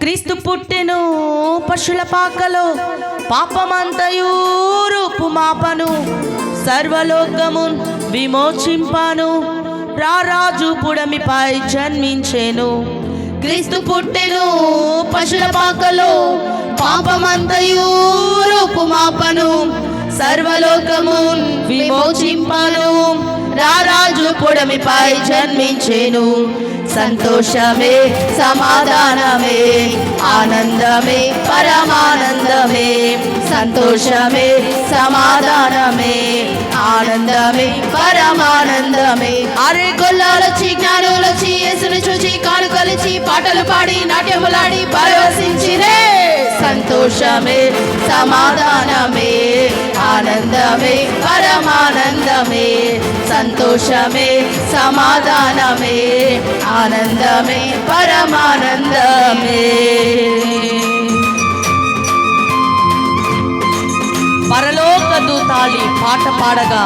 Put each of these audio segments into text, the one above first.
క్రీస్తు పుట్టెను పశుల పాకలో, పాపమంతయు రూపుమాపను, సర్వలోకమున్ విమోచింపాను, రారాజు పుడమిపై జన్మించెను. క్రీస్తు పుట్టెను పశుల పాకలో, పాపమంతయు రూపుమాపను, సర్వలోకమున్ విమోచింపాను, రారాజు పుడమిపై జన్మించెను. సంతోషమే సమాధానమే ఆనందమే పరమానందమే, సంతోషమే సమాధానమే ఆనందమే పరమానందమే. అరే గొల్లాలొచ్చి జ్ఞానులొచ్చి యేసుని చూచి కానుకలిచి పాటలు పాడి నాట్యములాడి పరవశించిరే. సంతోషమే సమాధానమే ఆనందమే పరమానందమే, సంతోషమే సమాధానమే ఆనందమే పరమానందమే. పరలోక దూతాలి పాట పాడగా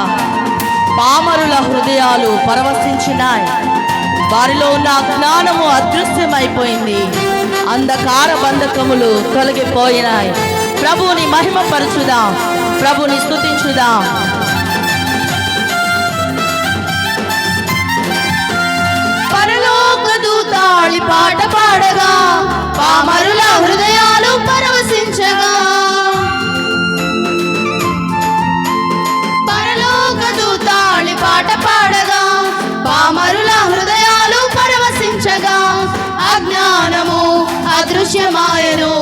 పామరుల హృదయాలు పరవశించినాయి. వారిలో ఉన్న అజ్ఞానము అదృశ్యమైపోయింది, అంధకార బంధకములు తొలగిపోయినాయి. ప్రభుని మహిమపరచుదాం, ప్రభుని స్తుతించుదాం. పరలోక దూతాళి పాట పాడగా పామరుల హృదయాలు పరవశించగా, పరలోక దూతాళి పాట పాడగా పామరుల హృదయాలు పరవశించగా, అజ్ఞానము అదృశ్యమాయను,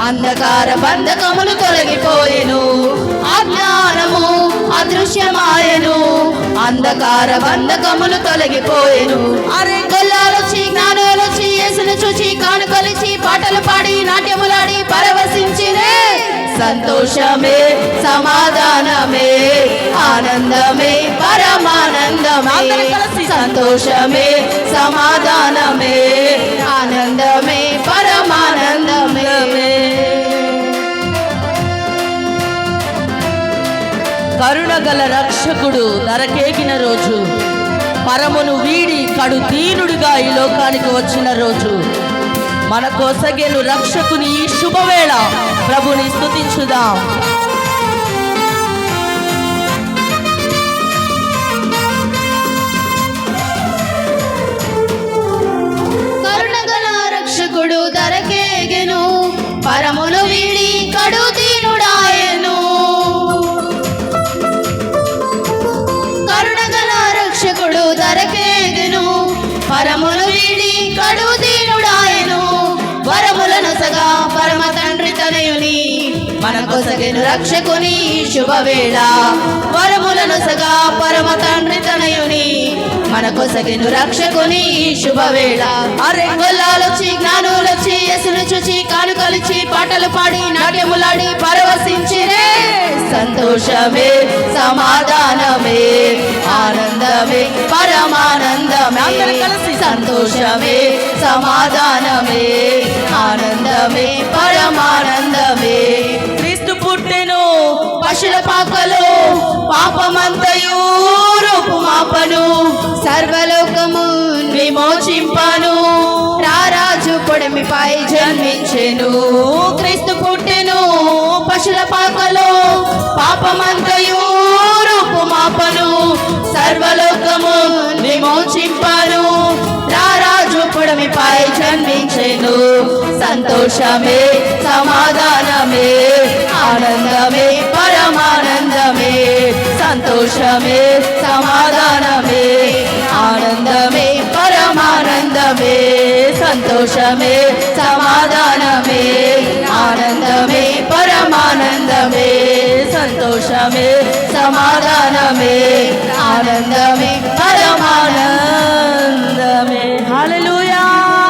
అంధకార బంధకములు తొలగిపోయెను. అజ్ఞానము అదృశ్యమాయను, అంధకార బంధకములు తొలగిపోయెను. అరే గొల్లాలొచ్చి జ్ఞానులొచ్చి యేసును చూచి కానుకలిచి పాటలు పాడి నాట్యములాడి పరవశించిరే. సంతోషమే సమాధానమే ఆనందమే పరమానందమే, సంతోషమే సమాధానమే ఆనందమే పరమానందమే. కరుణగల రక్షకుడు నరకేగిన రోజు, పరమును వీడి కడు దీనుడిగా ఈ లోకానికి వచ్చిన రోజు, మన కోసగేను రక్షకుని ఈ శుభవేళ ప్రభుని స్తుతించుదాం. కరుణగల రక్షకుడు దరకేగెను, పరమును వీడి కడు దీనుడాయెను. కరుణగల రక్షకుడు దరకేగెను, పరమును వీడి కడు దీనుడాయెను. వరములను సగా పరమ తండ్రి తనయుని, మన కొసగెను రక్షకుని శుభవేళ. వరములను సగా పరమ తండ్రి తనయుని, మన కొసగెను రక్షకుని శుభవేళ. అరే గొల్లాలొచ్చి జ్ఞానులొచ్చి యేసును చూచి కానుకలిచి పాటలు పాడి నాట్యములాడి పరవశించిరే. సంతోషమే సమాధానమే ఆనందమే పరమానందమే, సంతోషమే సమాధానమే ఆనందమే పరమానందమే. క్రీస్తు పుట్టెను పశుల పాకలో, పాపమంతయు రూపుమాపను, సర్వలోకము విమోచింపను, రారాజు పొడమిపై జన్మించెను. క్రీస్తు పుట్టెను పశుల పాకలో, పాపమంతయు రూపుమాపను, సర్వలోకము విమోచింపను, రారాజు పొడమిపై జన్మించెను. సంతోషమే సమాధానమే ఆనందమే పరమానందమే, సంతోషమే సమాధానమే ఆనందమే పరమానందమే, సంతోషమే సమాధానమే ఆనందమే పరమానందమే, సంతోషమే సమాధానమే ఆనందమే పరమానందమే.